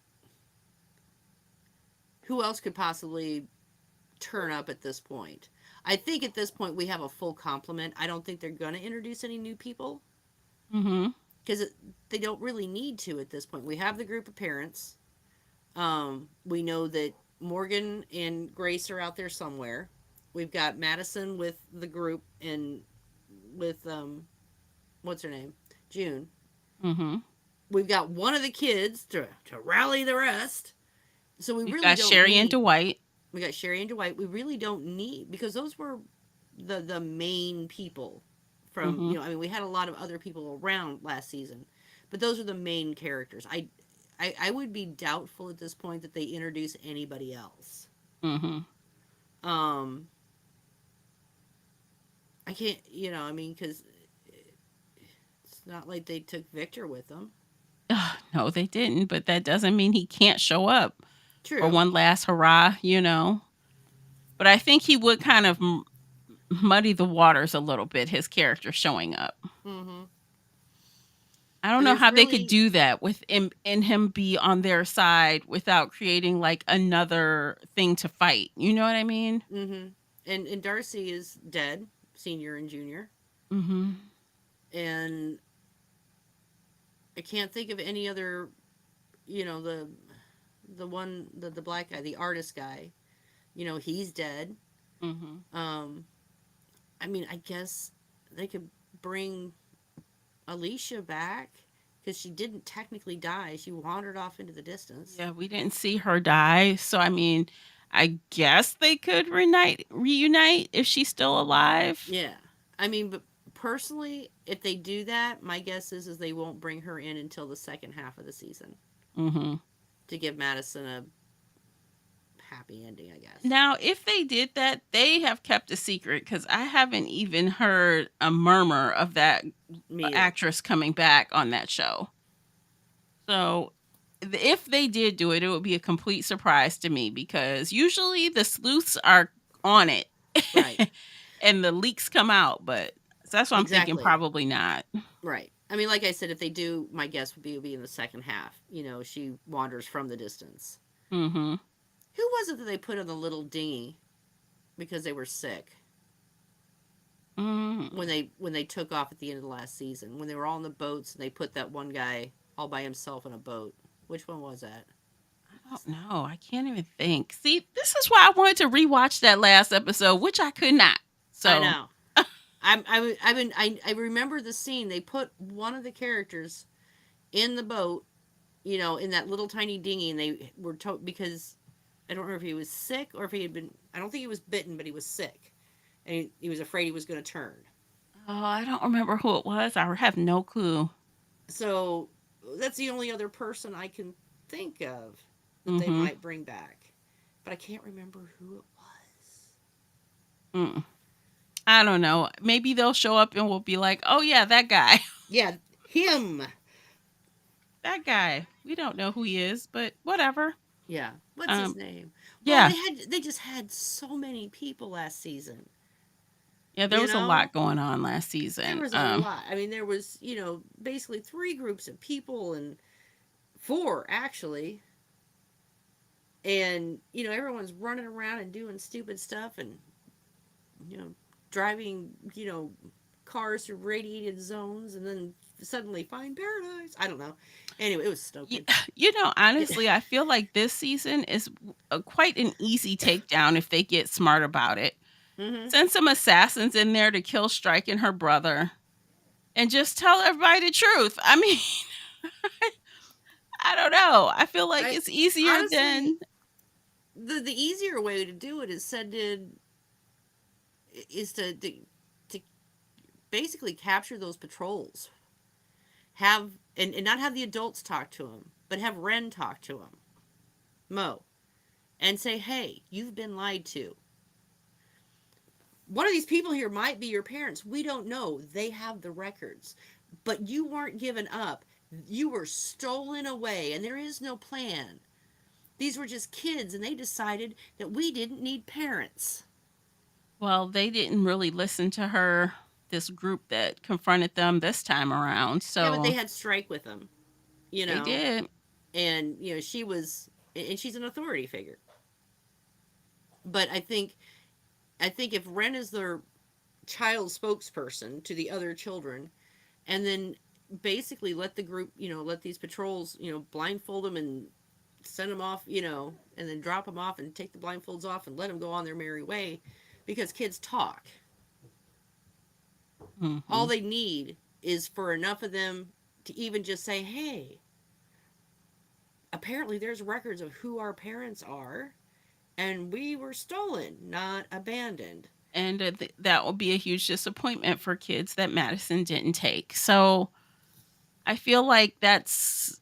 who else could possibly turn up at this point? I think at this point we have a full complement. I don't think they're going to introduce any new people Mhm. because they don't really need to at this point. We have the group of parents. We know that Morgan and Grace are out there somewhere. We've got Madison with the group and with what's her name, June. Mhm. We've got one of the kids to rally the rest. So we We've really got don't Sherry and need. Dwight. We got Sherry and Dwight. We really don't need because those were the main people from Mhm. I mean we had a lot of other people around last season, but those are the main characters. I would be doubtful at this point that they introduce anybody else. Mhm. Um, I can't, I mean, because it's not like they took Victor with them. Ugh, no, they didn't, but that doesn't mean he can't show up for True. one last hurrah. But I think he would kind of muddy the waters a little bit, his character showing up. Mm-hmm. I don't And know there's how they could really, do that with him be on their side without creating like another thing to fight. You know what I mean? mm-hmm. And Darcy is dead, senior and junior, Mm-hmm. and I can't think of any other, the one the black guy, the artist guy. He's dead. Mm-hmm. Um, I mean, I guess they could bring Alicia back because she didn't technically die. She wandered off into the distance. Yeah, we didn't see her die, so I mean, I guess they could reunite if she's still alive. Yeah. I mean, but personally, if they do that, my guess is they won't bring her in until the second half of the season Mm-hmm. to give Madison happy ending, I guess. Now, if they did that, they have kept a secret because I haven't even heard a murmur of that Me either. actress coming back on that show. So, if they did do it, it would be a complete surprise to me because usually the sleuths are on it Right. and the leaks come out, but so that's why I'm thinking Exactly. probably not. Right. I mean, like I said, if they do, my guess would be in the second half. You know, she wanders from the distance. Mhm. Who was it that they put on the little dinghy because they were sick Mm, when they took off at the end of the last season when they were all in the boats and they put that one guy all by himself in a boat? Which one was that? I don't know. I can't even think. See, this is why I wanted to rewatch that last episode, which I could not. I So, know. I remember the scene. They put one of the characters in the boat, you know, in that little tiny dinghy, and they were told because I don't remember if he was sick or if he had been. I don't think he was bitten, but he was sick, and he was afraid he was going to turn. oh, I don't remember who it was. I have no clue. So that's the only other person I can think of that they Mhm. might bring back, but I can't remember who it was. Mm. I don't know. Maybe they'll show up and we'll be like, "Oh yeah, that guy." Yeah, him. That guy. We don't know who he is, but whatever. Yeah, what's his Um name? Well, yeah. they just had so many people last season. Yeah, there You was a lot know, going on last there season. was a lot. I mean, there was, you know, basically three groups of people and four actually. And, you know, everyone's running around and doing stupid stuff and, you know, driving, you know, cars through radiated zones and then suddenly find paradise. I don't know. Anyway, it was Y- stupid. honestly, I feel like this season is quite an easy takedown if they get smart about it. Mm-hmm. Send some assassins in there to kill Strike and her brother and just tell everybody the truth. I mean, I don't know. I feel like I it's easier honestly, than the easier way to do it is send in is to basically capture those patrols. Have and not have the adults talk to him, but have Ren talk to him, Mo, and say, "Hey, you've been lied to. One of these people here might be your parents. We don't know. They have the records, but you weren't given up. You were stolen away, and there is no plan. These were just kids, and they decided that we didn't need parents." well, they didn't really listen to her, this group that confronted them this time around. Yeah, but they So had Strike with them, you they know, did. and you know she was, and she's an authority figure. But I think if Ren is their child spokesperson to the other children, and then basically let the group, you know, let these patrols, you know, blindfold them and send them off, you know, and then drop them off and take the blindfolds off and let them go on their merry way, because kids talk. All Hmm. they need is for enough of them to even just say, "Hey, apparently there's records of who our parents are, and we were stolen, not abandoned." And that will be a huge disappointment for kids that Madison didn't take. So I feel like that's,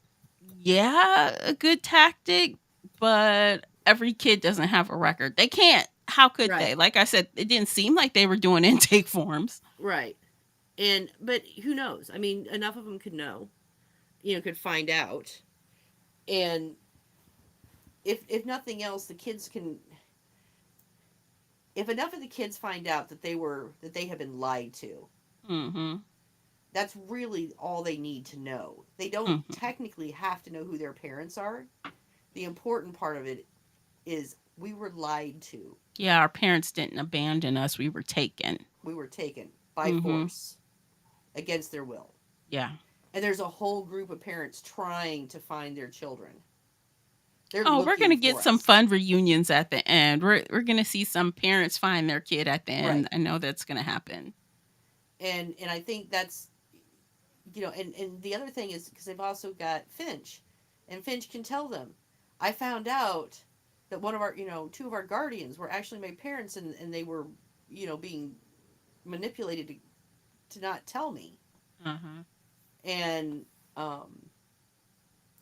yeah, a good tactic, but every kid doesn't have a record. They can't. How could they? Right, Like I said, it didn't seem like they were doing intake forms. right. And but who knows? I mean, enough of them could know, you know, could find out. And if nothing else, the kids can, if enough of the kids find out that they have been lied to, Hmm. that's really all they need to know. They don't Hmm. technically have to know who their parents are. The important part of it is we were lied to. Yeah, our parents didn't abandon us. We were taken. We were taken by Hmm. force against their will. Yeah. And there's a whole group of parents trying to find their children. They're Oh, we're looking gonna get for some us. fun reunions at the end. We're gonna see some parents find their kid at the end. Right. I know that's gonna happen. And I think that's, you know, and the other thing is because they've also got Finch, and Finch can tell them, "I found out that one of our, you know, two of our guardians were actually my parents, and they were, you know, being manipulated to not tell me." Uh-huh. And um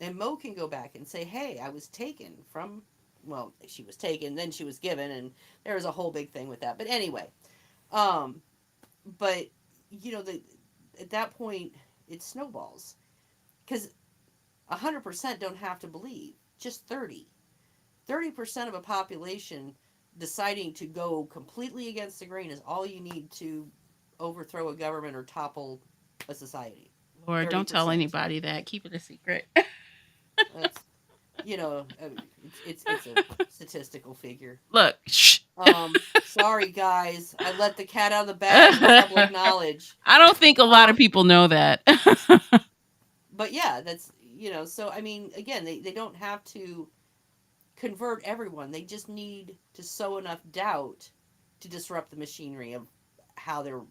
and Mo can go back and say, "Hey, I was taken from well, she was taken, then she was given, and there was a whole big thing with that. But anyway, um, but the at that point it snowballs because 100% don't have to believe, just 30% of a population deciding to go completely against the grain is all you need to overthrow a government or topple a society. Lord, don't tell 30%. anybody that. Keep it a secret. That's it's a statistical figure. Look, shh. Sorry guys, I let the cat out of the bag in public I knowledge. don't think a lot of Um, people know that. but yeah, that's so I mean, again, they don't have to convert everyone. They just need to sow enough doubt to disrupt the machinery of how they're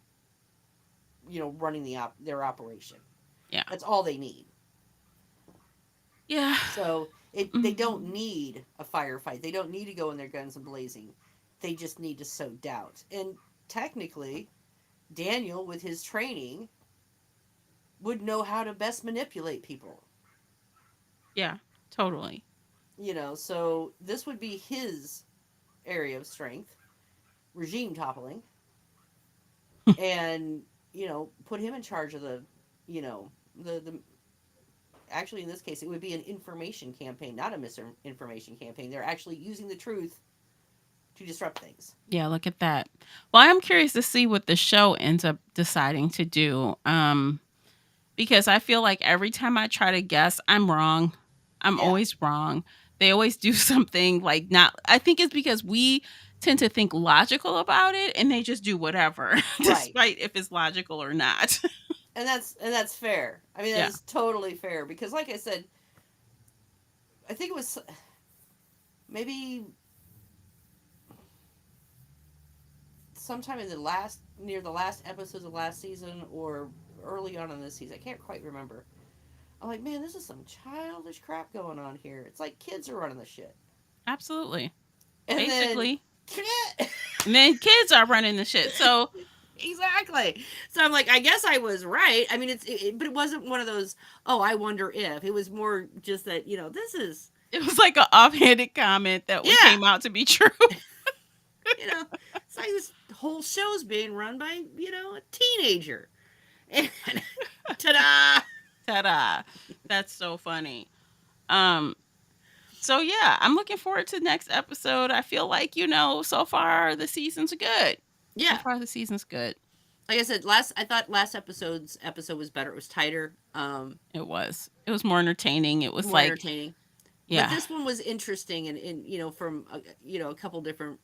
running their operation. Yeah. That's all they need. Yeah. So they don't Mhm. need a firefight. They don't need to go in their guns and blazing. They just need to sow doubt. And technically, Daniel, with his training, would know how to best manipulate people. Yeah, totally. So this would be his area of strength, regime toppling, and put him in charge of the actually in this case it would be an information campaign, not a misinformation campaign. They're actually using the truth to disrupt things. Yeah, look at that. Well, I'm curious to see what the show ends up deciding to do. Because I feel like every time I try to guess, I'm wrong. I'm Yeah. always wrong. They always do something like not. I think it's because we tend to think logical about it and they just do whatever, Right. despite if it's logical or not. And that's fair. I mean, that Yeah. is totally fair because like I said, I think it was maybe sometime in the last near the last episodes of last season or early on in this season. I can't quite remember. I'm like, man, this is some childish crap going on here. It's like kids are running the shit. Absolutely. And then Basically. And then kids are running the shit. So exactly. So I'm like, I guess I was right. I mean, but it wasn't one of those. Oh, I wonder if. It was more just that this is it was like an offhanded comment that yeah. came out to be true. It's like this whole show's being run by a teenager. And ta-da! Ta-da. That's so funny. Um, so yeah, I'm looking forward to next episode. I feel like, so far the season's good. So Yeah, far the season's good. like I said, I thought last episode's episode was better. It was tighter, It was. It was more entertaining. It was more like, entertaining. But yeah, this one was interesting, and from a couple different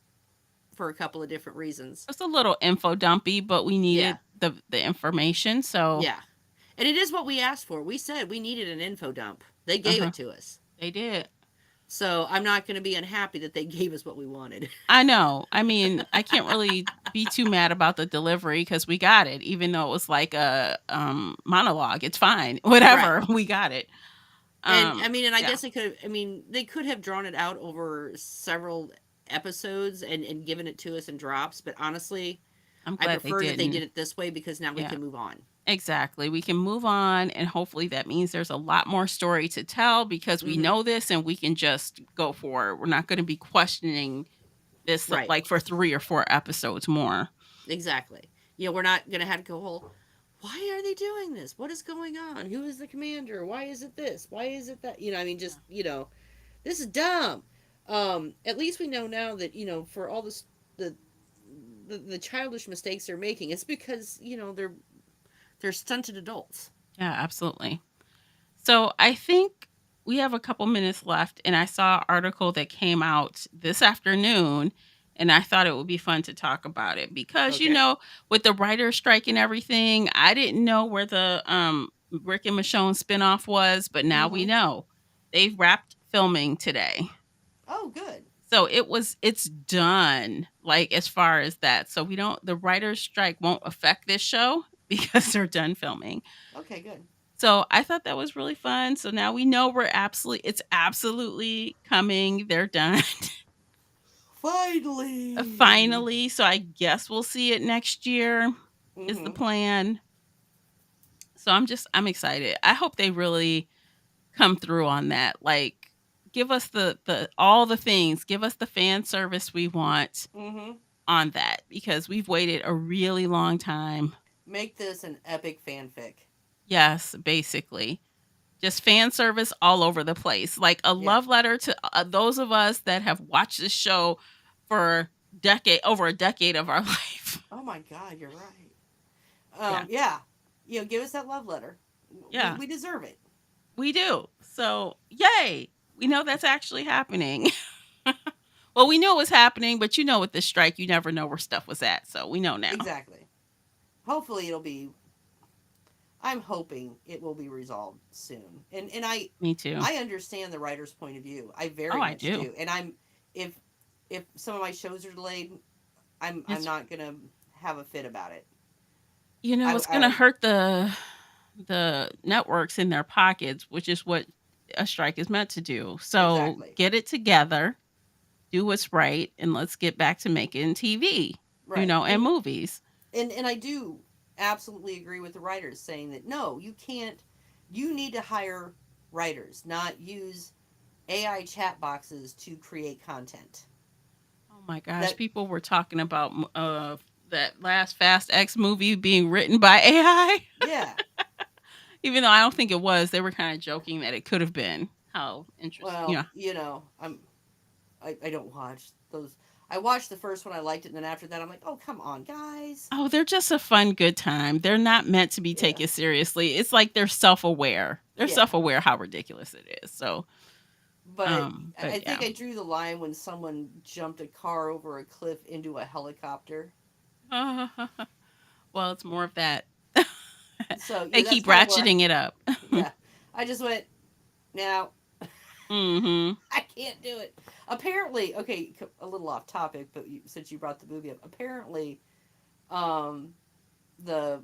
for a couple of different reasons. it's a little info dumpy, but we Yeah, needed the information. So yeah, and it is what we asked for. We said we needed an info dump. They gave uh-huh, it to us. they did. So I'm not going to be unhappy that they gave us what we wanted. I know. I mean, I can't really be too mad about the delivery because we got it, even though it was like a monologue. It's fine. Right. Whatever. We got it. And I mean, and I Yeah. guess they could have drawn it out over several episodes and given it to us in drops, but honestly, I'm I glad they prefer that they didn't. did it this way because now we Yeah. can move on. Exactly. We can move on, and hopefully that means there's a lot more story to tell because we Hmm. know this and we can just go for it. We're not going to be questioning this Right. like for 3 or 4 episodes more. Exactly. We're not going to have to go, well, why are they doing this? What is going on? Who is the commander? Why is it this? Why is it that? I mean, just, this is dumb. At least we know now that, for all this, the childish mistakes they're making, it's because, they're stunted adults. Yeah, absolutely. So I think we have a couple minutes left, and I saw an article that came out this afternoon, and I thought it would be fun to talk about it because Okay. with the writer's strike and everything, I didn't know where the Rick and Michonne spinoff was, but now we Hmm. know they've wrapped filming today. Oh, good. So it's done, like as far as that. So we don't the writer's strike won't affect this show because they're done filming. Okay, good. So I thought that was really fun. So now we know it's absolutely coming. They're done. Finally. Finally. So I guess we'll see it next year is the Hmm. plan. So I'm excited. I hope they really come through on that. Like give us the all the things. Give us the fan service we want Mm-hmm. on that because we've waited a really long time. Make this an epic fanfic. Yes, basically. Just fan service all over the place. Like a Yeah. love letter to those of us that have watched this show for over a decade of our life. Oh my God, you're right. Yeah. Yeah. Give us that love letter. We Yeah, we deserve it. we do. So, yay. We know that's actually happening. Well, we knew it was happening, but with this strike, you never know where stuff was at. So, we know now. Exactly. Hopefully it'll be. I'm hoping it will be resolved soon. And Me too. I understand the writer's point of view. I Oh, very I much do. do. And if if some of my shows are delayed, I'm It's not gonna have a fit about it. it's going to I hurt the networks in their pockets, which is what a strike is meant to do. So, exactly get it together, do what's right, and let's get back to making TV, right. and movies. And I do absolutely agree with the writers saying that no, you can't. You need to hire writers, not use AI chat boxes to create content. Oh my gosh, That people were talking about that last Fast X movie being written by AI. yeah. Even though I don't think it was, they were kind of joking that it could have been. How interesting. Well, Yeah. I don't watch those. I watched the first one, I liked it, and then after that, I'm like, oh come on, guys. Oh, they're just a fun, good time. They're not meant to be Yeah, taken seriously. It's like they're self-aware. They're yeah. self-aware how ridiculous it is. So, But I but think yeah. I drew the line when someone jumped a car over a cliff into a helicopter. Well, it's more of that. So They that's keep kind of where, ratcheting it up. yeah, I just went. Now Mhm. I can't do it. Apparently, okay, a little off topic, but since you brought the movie up, apparently, um, the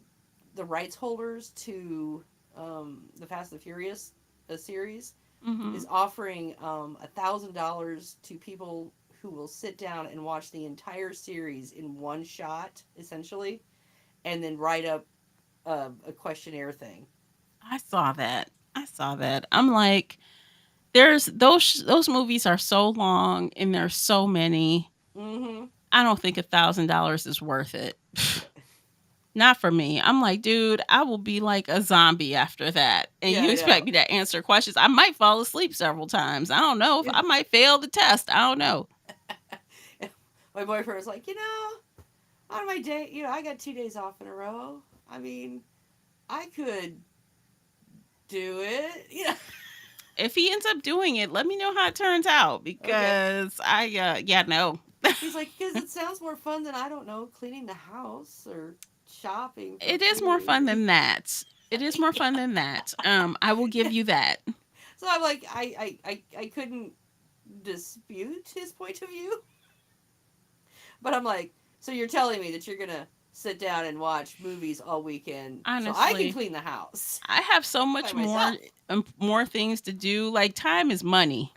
the rights holders to the Fast and the Furious series is Mhm. offering $1,000 to people who will sit down and watch the entire series in one shot, essentially, and then write up a questionnaire thing. I saw that. I saw that. I'm like, there's those movies are so long and there's so many. Mm-hmm. I don't think $1,000 is worth it. Not for me. I'm like, dude, I will be like a zombie after that. And Yeah, you I expect know. me to answer questions. I might fall asleep several times. I don't know if I might fail the test. I don't know. My boyfriend was like, on my day, I got 2 days off in a row. I mean, I could do it. If he ends up doing it, let me know how it turns out Okay. because yeah, no. He's like, because it sounds more fun than, I don't know, cleaning the house or shopping for It is more fun food. than that. It is more fun than that. I will give you that. So I'm like, I couldn't dispute his point of view. But I'm like, so you're telling me that you're going to sit down and watch movies all weekend so I can Honestly, clean the house I have so by much myself? more things to do. Like time is money.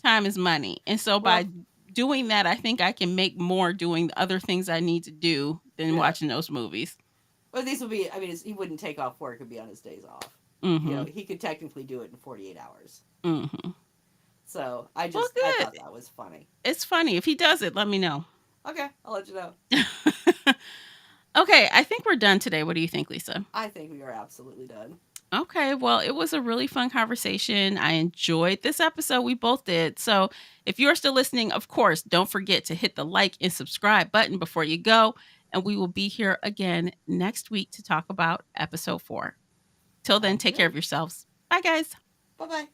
Time is money. And so by Well, doing that, I think I can make more doing the other things I need to do than yeah. watching those movies. Well, these would be, I mean, he wouldn't take off work and be on his days off. Mhm. He could technically do it in 48 hours. Mhm. So Well, I good. thought that was funny. It's funny. If he does it, let me know. Okay, I'll let you know. Okay, I think we're done today. What do you think, Lisa? I think we are absolutely done. Okay, well, it was a really fun conversation. I enjoyed this episode. We both did. So, if you're still listening, of course, don't forget to hit the like and subscribe button before you go. And we will be here again next week to talk about episode 4. Till then, Sounds take care of good. yourselves. Bye, guys. Bye bye.